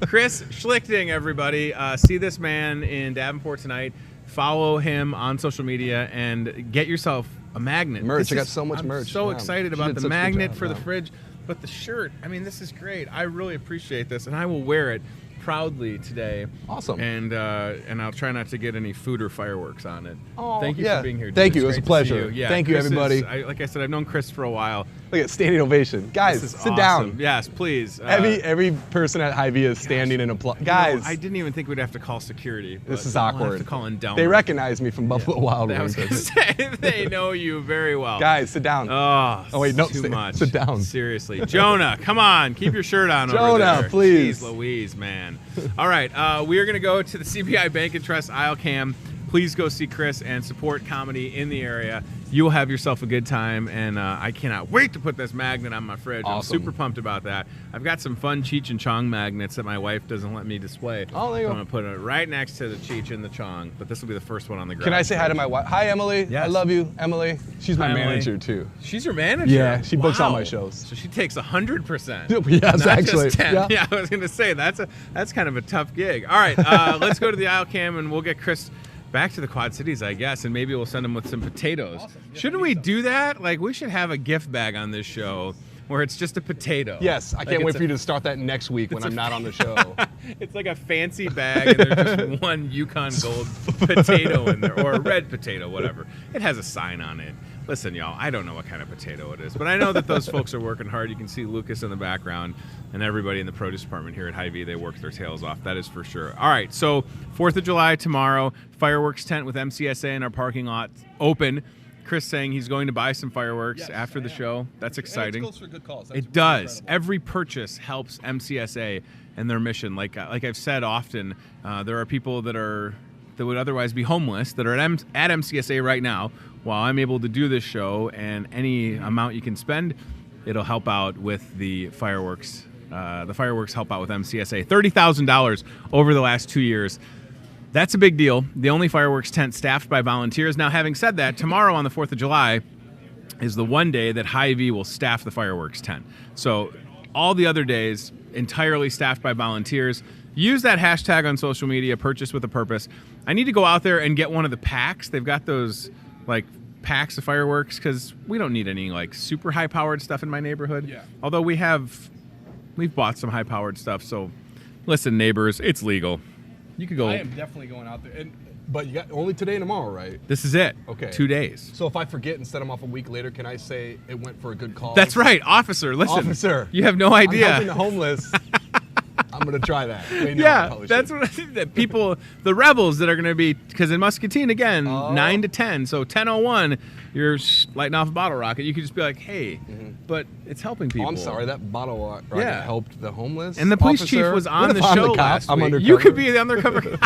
Chris Schlichting, everybody. See this man in Davenport tonight. Follow him on social media and get yourself a magnet. Merch. This I got is- so much I'm merch. so Yeah. excited She about did the such a good magnet job, for the yeah. fridge. But the shirt, I mean, this is great. I really appreciate this, and I will wear it proudly today. Awesome. And I'll try not to get any food or fireworks on it. Oh, Thank you for being here. Dude. Thank you. It It's was a great to see pleasure. you. Yeah, Thank you, Chris everybody. Like I said, I've known Chris for a while. Look at standing ovation. Guys, This is sit awesome. down. Yes, please. Every person at Hy-Vee is standing and applaud. Guys, I didn't even think we'd have to call security. this is we'll have awkward. to call Endelmer. They recognize me from Buffalo Wild I was Wings. gonna say, they know you very well. Guys, sit down. Oh wait, no, too much. sit down. Seriously. Jonah, come on. Keep your shirt on over Jonah, there. please. Jeez Louise, man. All right, we are going to go to the CBI Bank and Trust aisle cam. Please go see Chris and support comedy in the area. You will have yourself a good time, and I cannot wait to put this magnet on my fridge. Awesome. I'm super pumped about that. I've got some fun Cheech and Chong magnets that my wife doesn't let me display. Oh, there you so go. I'm going to put it right next to the Cheech and the Chong, but this will be the first one on the ground. Can I say hi to my wife? Hi, Emily. Yes. I love you, Emily. She's my Hi, Emily. manager, too. She's your manager? Yeah, she books all Wow. my shows. So she takes 100%. Yes, Not actually. Just 10. Yeah. Yeah, I was going to say, that's kind of a tough gig. All right, let's go to the aisle cam, and we'll get Chris back to the Quad Cities, I guess, and maybe we'll send him with some potatoes. Awesome. Yeah, Shouldn't we do that? Like, we should have a gift bag on this show where it's just a potato. Yes, I Like, can't wait it's for you to start that next week when it's a- I'm not on the show. It's like a fancy bag, and there's just one Yukon Gold potato in there, or a red potato, whatever. It has a sign on it. Listen, y'all, I don't know what kind of potato it is, but I know that those folks are working hard. You can see Lucas in the background and everybody in the produce department here at Hy-Vee. They work their tails off. That is for sure. All right, so 4th of July tomorrow, fireworks tent with MCSA in our parking lot open. Chris saying he's going to buy some fireworks after the show. That's exciting. And it goes for good cause. That's It does. incredible. Every purchase helps MCSA and their mission. Like I've said often, there are people that would otherwise be homeless that are at MCSA right now. While I'm able to do this show, and any amount you can spend, it'll help out with the fireworks. The fireworks help out with MCSA. $30,000 over the last 2 years. That's a big deal. The only fireworks tent staffed by volunteers. Now, having said that, tomorrow on the 4th of July is the one day that Hy-Vee will staff the fireworks tent. So all the other days, entirely staffed by volunteers. Use that hashtag on social media, purchase with a purpose. I need to go out there and get one of the packs. They've got those like packs of fireworks because we don't need any like super high-powered stuff in my neighborhood. Yeah. Although we've bought some high-powered stuff. So listen, neighbors, it's legal. You could go. I am definitely going out there. But you got only today and tomorrow, right? This is it. Okay. 2 days. So if I forget and set them off a week later, can I say it went for a good cause? That's right, officer. Listen, Officer. you have no I'm idea. helping the homeless. I'm going to try that. Wait, no, I Yeah, probably that's shouldn't. what I think. That people, the rebels that are going to be, because in Muscatine again, Oh. 9 to 10. So 10:01, you're lighting off a bottle rocket. You could just be like, hey, but it's helping people. Oh, I'm sorry. That bottle rocket Yeah. helped the homeless. And the police officer. chief was on What the if I'm show cop? last I'm week. undercover. You could be the undercover.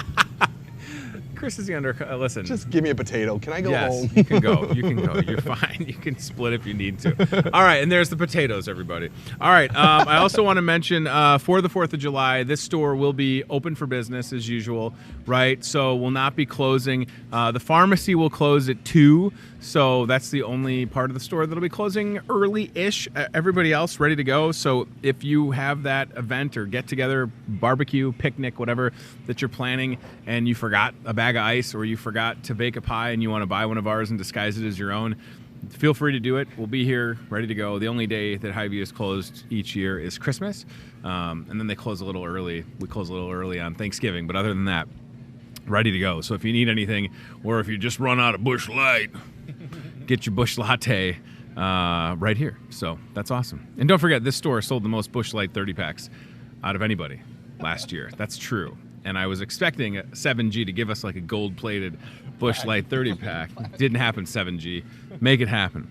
Chris is the undercover. Listen. Just give me a potato. Can I go Yes, home? you can go. You can go. You're fine. You can split if you need to. All right, and there's the potatoes, everybody. All right, I also want to mention for the 4th of July, this store will be open for business as usual, right? So will not be closing. The pharmacy will close at 2, so that's the only part of the store that'll be closing early-ish. Everybody else ready to go. So if you have that event or get-together, barbecue, picnic, whatever that you're planning, and you forgot a bag of ice or you forgot to bake a pie and you want to buy one of ours and disguise it as your own, feel free to do it. We'll be here ready to go. The only day that Hy-Vee is closed each year is Christmas, and then they close a little early. We close a little early on Thanksgiving, but other than that, ready to go. So if you need anything, or if you just run out of Busch Light, get your Busch Latte right here. So that's awesome. And don't forget, this store sold the most Busch Light 30 packs out of anybody last year. That's true. And I was expecting 7G to give us like a gold-plated Busch Light 30 pack. Didn't happen, 7G. Make it happen.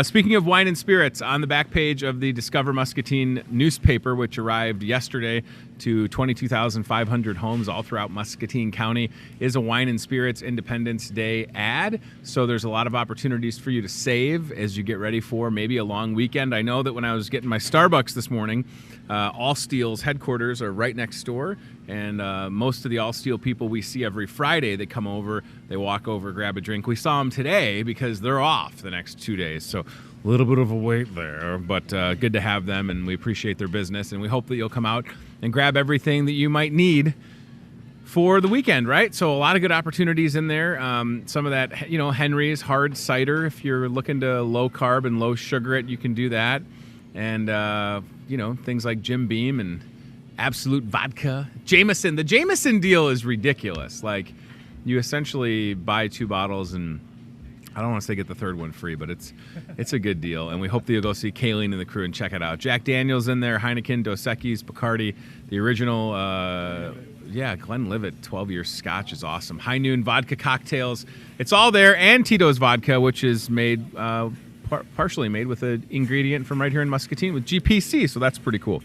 Speaking of wine and spirits, on the back page of the Discover Muscatine newspaper, which arrived yesterday to 22,500 homes all throughout Muscatine County, is a wine and spirits Independence Day ad. So there's a lot of opportunities for you to save as you get ready for maybe a long weekend. I know that when I was getting my Starbucks this morning, All Steel's headquarters are right next door, and most of the All Steel people we see every Friday, they come over, they walk over, grab a drink. We saw them today because they're off the next 2 days, so a little bit of a wait there, but good to have them, and we appreciate their business, and we hope that you'll come out and grab everything that you might need for the weekend, right? So a lot of good opportunities in there. Some of that, Henry's hard cider. If you're looking to low carb and low sugar it, you can do that. And, things like Jim Beam and Absolute Vodka, Jameson. The Jameson deal is ridiculous. Like, you essentially buy 2 bottles and I don't want to say get the third one free, but it's a good deal. And we hope that you'll go see Kayleen and the crew and check it out. Jack Daniels in there, Heineken, Dos Equis, Bacardi. The original, Glenlivet 12-year Scotch is awesome. High Noon vodka cocktails. It's all there. And Tito's Vodka, which is made, partially made with an ingredient from right here in Muscatine with GPC. So that's pretty cool.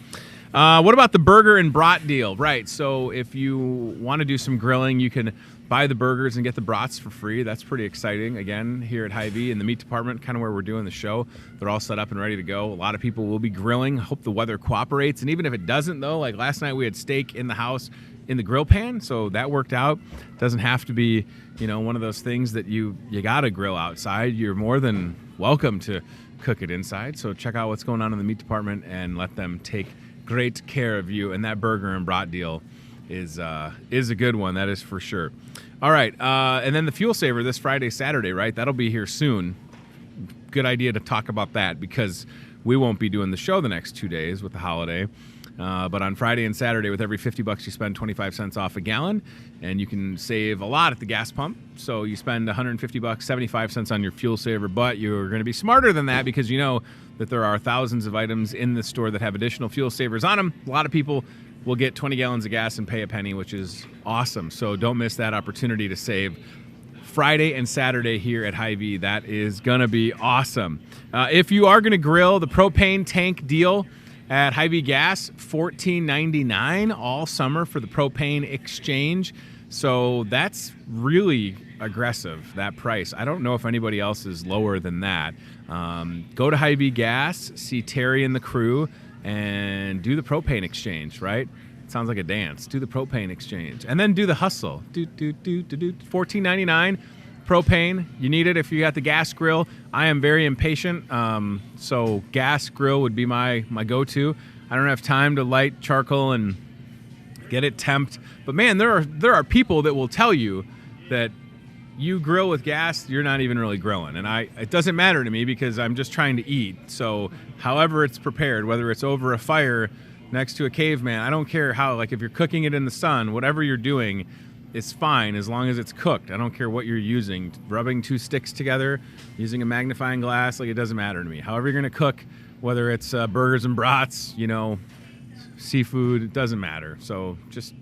What about the burger and brat deal? Right, so if you want to do some grilling, you can buy the burgers and get the brats for free. That's pretty exciting. Again, here at Hy-Vee in the meat department, kind of where we're doing the show. They're all set up and ready to go. A lot of people will be grilling. Hope the weather cooperates. And even if it doesn't, though, like last night we had steak in the house in the grill pan, so that worked out. Doesn't have to be, one of those things that you got to grill outside. You're more than welcome to cook it inside. So check out what's going on in the meat department and let them take great care of you. And that burger and brat deal is a good one, that is for sure. All right, and then the Fuel Saver this Friday, Saturday, right? That'll be here soon. Good idea to talk about that because we won't be doing the show the next 2 days with the holiday. But on Friday and Saturday, with every $50 you spend, 25 cents off a gallon, and you can save a lot at the gas pump. So you spend $150, 75 cents on your Fuel Saver, but you're going to be smarter than that because you know that there are thousands of items in the store that have additional Fuel Savers on them. A lot of people will get 20 gallons of gas and pay a penny, which is awesome. So don't miss that opportunity to save Friday and Saturday here at Hy-Vee. That is going to be awesome. If you are going to grill, the propane tank deal at Hy-Vee Gas, $14.99 all summer for the propane exchange. So that's really aggressive, that price. I don't know if anybody else is lower than that. Go to Hy-Vee Gas, see Terry and the crew, and do the propane exchange, right? It sounds like a dance. Do the propane exchange. And then do the hustle. $14.99 propane. You need it if you got the gas grill. I am very impatient, so gas grill would be my go-to. I don't have time to light charcoal and get it temped. But man, there are people that will tell you that you grill with gas, you're not even really grilling. And it doesn't matter to me because I'm just trying to eat. So however it's prepared, whether it's over a fire next to a caveman, I don't care how, like if you're cooking it in the sun, whatever you're doing, it's fine as long as it's cooked. I don't care what you're using. Rubbing 2 sticks together, using a magnifying glass, like it doesn't matter to me. However you're going to cook, whether it's burgers and brats, seafood, it doesn't matter. So just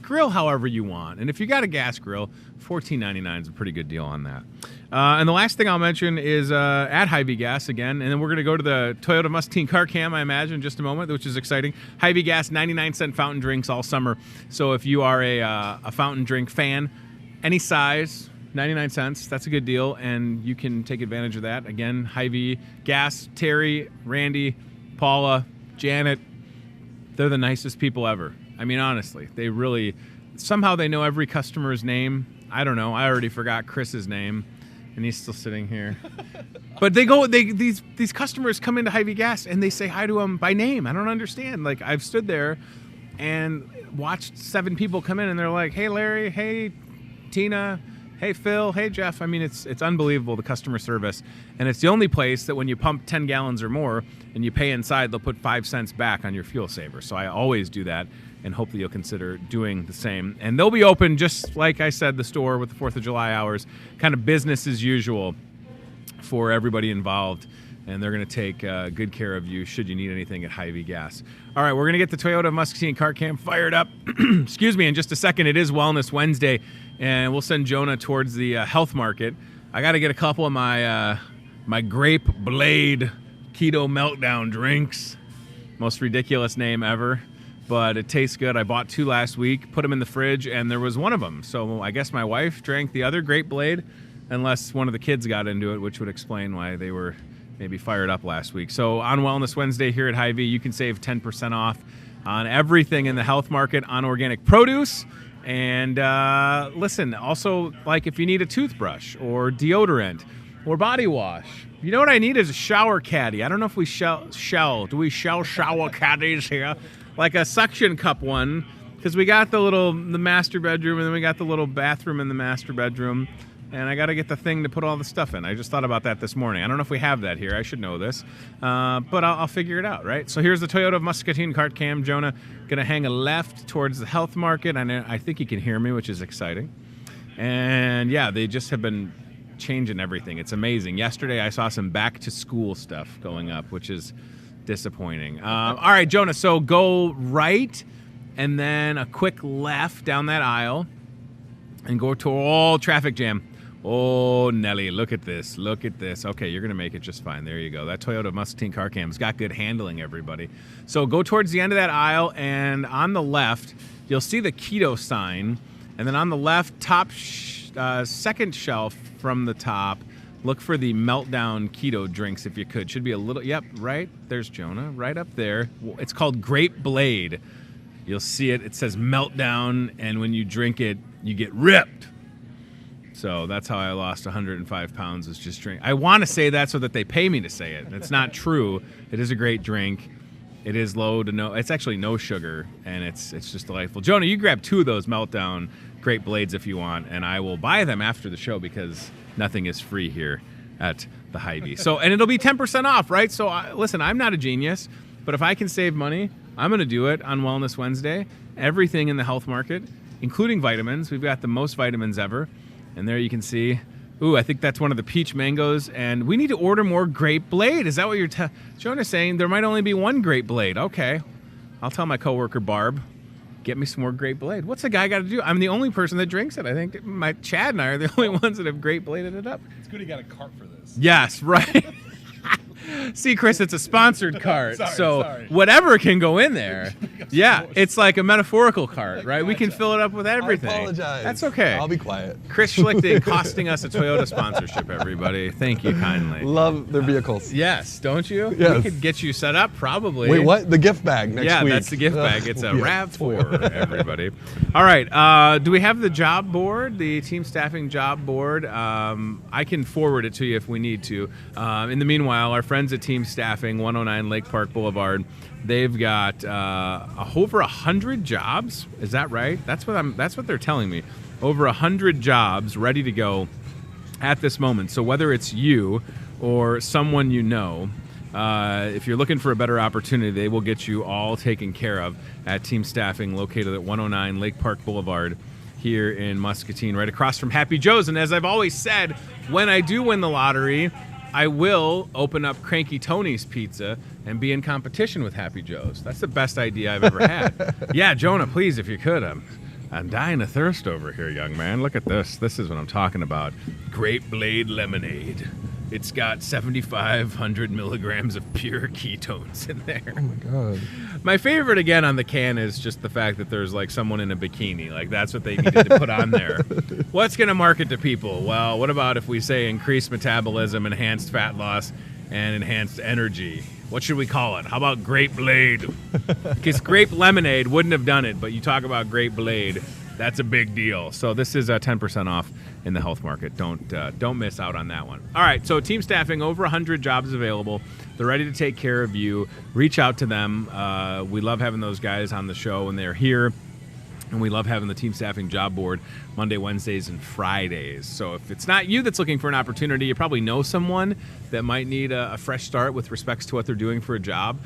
grill however you want. And if you got a gas grill, $14.99 is a pretty good deal on that. And the last thing I'll mention is at Hy-Vee Gas again, and then we're going to go to the Toyota Muscatine car cam, I imagine, in just a moment, which is exciting. Hy-Vee Gas, 99-cent fountain drinks all summer. So if you are a fountain drink fan, any size, 99 cents, that's a good deal, and you can take advantage of that. Again, Hy-Vee Gas, Terry, Randy, Paula, Janet, they're the nicest people ever. I mean, honestly, they really, somehow they know every customer's name. I don't know. I already forgot Chris's name, and he's still sitting here. But these customers come into Hy-Vee Gas, and they say hi to him by name. I don't understand. Like, I've stood there and watched 7 people come in, and they're like, hey, Larry, hey, Tina, hey, Phil, hey, Jeff. I mean, it's unbelievable, the customer service. And it's the only place that when you pump 10 gallons or more and you pay inside, they'll put 5 cents back on your fuel saver. So I always do that, and hope that you'll consider doing the same. And they'll be open, just like I said, the store with the 4th of July hours, kind of business as usual for everybody involved. And they're going to take good care of you should you need anything at Hy-Vee Gas. All right, we're going to get the Toyota Muscatine car cam fired up. Excuse me, in just a second. It is Wellness Wednesday, and we'll send Jonah towards the health market. I got to get a couple of my Grape Blade Keto Meltdown drinks. Most ridiculous name ever, but it tastes good. I bought 2 last week, put them in the fridge, and there was one of them. So I guess my wife drank the other Grape Blade, unless one of the kids got into it, which would explain why they were maybe fired up last week. So on Wellness Wednesday here at Hy-Vee, you can save 10% off on everything in the health market, on organic produce. And listen, also, like if you need a toothbrush or deodorant or body wash, you know what I need is a shower caddy. I don't know if we do we shell shower caddies here? Like a suction cup one, because we got the master bedroom, and then we got the little bathroom in the master bedroom. and I got to get the thing to put all the stuff in. I just thought about that this morning. I don't know if we have that here. I should know this, but I'll figure it out, right? So here's the Toyota Muscatine cart cam. Jonah going to hang a left towards the health market, and I think he can hear me, which is exciting. And yeah, they just have been changing everything. It's amazing. Yesterday I saw some back to school stuff going up, which is disappointing. All right, Jonah, so go right and then a quick left down that aisle and go to all traffic jam. Oh, Nelly, look at this. Look at this. Okay, you're going to make it just fine. There you go. That Toyota Muscatine car cam's got good handling, everybody. So go towards the end of that aisle, and on the left, you'll see the keto sign. And then on the left, top second shelf from the top, look for the Meltdown keto drinks if you could. Should be a little, yep, right. There's Jonah, right up there. It's called Grape Blade. You'll see it. It says Meltdown, and when you drink it, you get ripped. So that's how I lost 105 pounds, is just drink. I want to say that so that they pay me to say it. It's not true. It is a great drink. It is low to no. It's actually no sugar, and it's just delightful. Jonah, you grab 2 of those Meltdown Grape Blades if you want, and I will buy them after the show because nothing is free here at the Hy-Vee. So, and it'll be 10% off, right? So listen, I'm not a genius, but if I can save money, I'm going to do it on Wellness Wednesday. Everything in the health market, including vitamins. We've got the most vitamins ever. And there you can see, ooh, I think that's one of the peach mangoes. And we need to order more Grape Blade. Is that what you're Jonah's saying? There might only be one Grape Blade. Okay. I'll tell my coworker, Barb, get me some more Grape Blade. What's a guy got to do? I'm the only person that drinks it. I think Chad and I are the only ones that have Grape Bladed it up. It's good he got a cart for this. Yes, right. See, Chris, it's a sponsored cart, sorry. Whatever can go in there. Yeah, it's like a metaphorical cart, right? We can fill it up with everything. I apologize. That's okay. I'll be quiet. Chris Schlichting costing us a Toyota sponsorship, everybody. Thank you kindly. Love their vehicles. Yes, don't you? Yes. We could get you set up, probably. Wait, what? The gift bag next week. Yeah, that's the gift bag. It's a RAV4, everybody. All right, do we have the job board, the team staffing job board? I can forward it to you if we need to. In the meanwhile, our friends at Team Staffing, 109 Lake Park Boulevard, they've got over 100 jobs. Is that right? That's what they're telling me. Over 100 jobs ready to go at this moment. So whether it's you or someone you know, if you're looking for a better opportunity, they will get you all taken care of at Team Staffing, located at 109 Lake Park Boulevard here in Muscatine, right across from Happy Joe's. And as I've always said, when I do win the lottery, I will open up Cranky Tony's Pizza and be in competition with Happy Joe's. That's the best idea I've ever had. Yeah, Jonah, please, if you could. I'm dying of thirst over here, young man. Look at this. This is what I'm talking about. Grape Blade Lemonade. It's got 7,500 milligrams of pure ketones in there. Oh, my God. My favorite, again, on the can is just the fact that there's, like, someone in a bikini. Like, that's what they needed to put on there. What's going to market to people? Well, what about if we say increased metabolism, enhanced fat loss, and enhanced energy? What should we call it? How about Grape Blade? Because Grape Lemonade wouldn't have done it, but you talk about Grape Blade, that's a big deal. So this is 10% off in the health market. Don't miss out on that one. All right, so Team Staffing, over 100 jobs available. They're ready to take care of you. Reach out to them. We love having those guys on the show when they're here. And we love having the Team Staffing job board Monday, Wednesdays, and Fridays. So if it's not you that's looking for an opportunity, you probably know someone that might need a fresh start with respects to what they're doing for a job.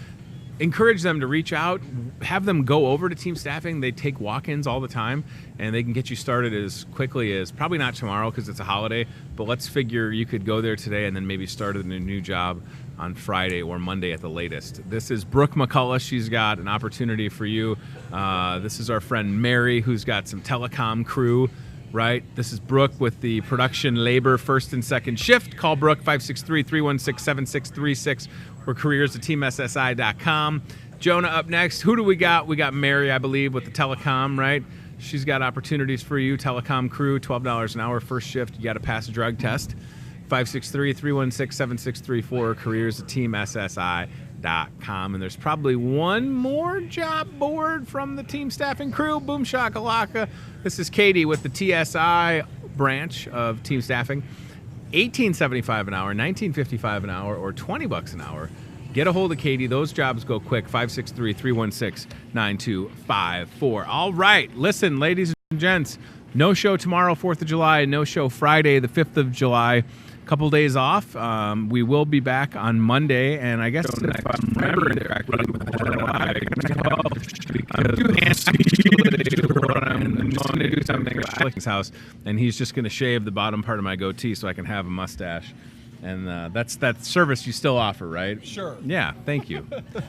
Encourage them to reach out, have them go over to Team Staffing. They take walk-ins all the time, and they can get you started as quickly as, probably not tomorrow because it's a holiday, but let's figure you could go there today and then maybe start in a new job on Friday or Monday at the latest. This is Brooke McCullough. She's got an opportunity for you. This is our friend Mary, who's got some telecom crew, right? This is Brooke with the production labor first and second shift. Call Brooke, 563-316-7636, or careers at teamssi.com. Jonah up next. Who do we got? We got Mary, I believe, with the telecom, right? She's got opportunities for you. Telecom crew, $12 an hour, first shift. You got to pass a drug test. 563-316-7634, or careers at teamssi.com. And there's probably one more job board from the Team Staffing crew. Boom shakalaka. This is Katie with the TSI branch of Team Staffing. $18.75 an hour, $19.55 an hour, or $20 an hour. Get a hold of Katie. Those jobs go quick. 563-316-9254. All right. Listen, ladies and gents, No show tomorrow, 4th of July. No show Friday, the 5th of July. Couple days off. We will be back on Monday, and I guess if I remember correctly, I'm going to do something at Schlick's house, and he's just going to shave the bottom part of my goatee so I can have a mustache. And that's that service you still offer, right? Sure. Yeah, thank you.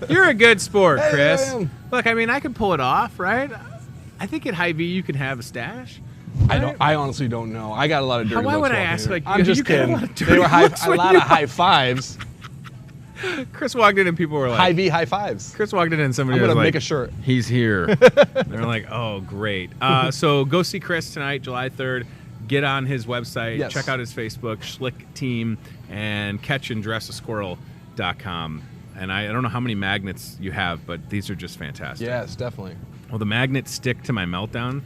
You're a good sport, Hey, Chris. I am. Look, I mean, I could pull it off, right? I think at Hy-Vee you can have a stash. I honestly don't know. I got a lot of dirty Why looks would I walking ask? here. Like, I'm you just got a kidding. lot of dirty They were looks a when lot you- of high fives. Chris walked in and people were like, Hy-Vee high fives. Chris walked in and somebody I'm was gonna like, make a shirt. he's here. They're like, oh, great. So go see Chris tonight, July 3rd. Get on his website. Yes. Check out his Facebook, Schlick Team, and catchanddressasquirrel.com. And I don't know how many magnets you have, but these are just fantastic. Yes, definitely. Will the magnets stick to my meltdown?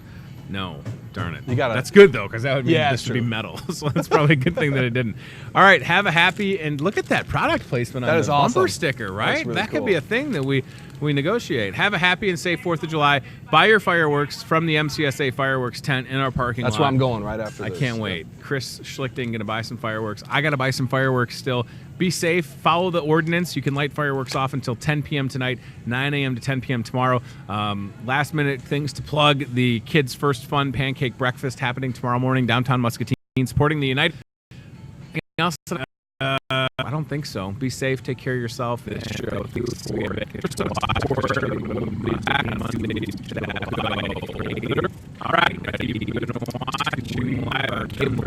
No. Darn it. You gotta- That's good, though, because that would mean Yeah, this it's would be true. metal. So that's probably a good thing that it didn't. All right. Have a happy, and look at that product placement on That the is awesome. bumper sticker, right? That's really that could cool. be a thing that we negotiate. Have a happy and safe 4th of July. Buy your fireworks from the MCSA fireworks tent in our parking lot. That's where I'm going right after I this. can't wait. Chris Schlichting going to buy some fireworks. I got to buy some fireworks still. Be safe. Follow the ordinance. You can light fireworks off until 10 p.m. tonight, 9 a.m. to 10 p.m. tomorrow. Last minute things to plug. The Kids First Fun Pancake Breakfast happening tomorrow morning, downtown Muscatine, supporting the United. Anything else? I don't think so. Be safe. Take care of yourself. This show. All right. You've been watching live our cable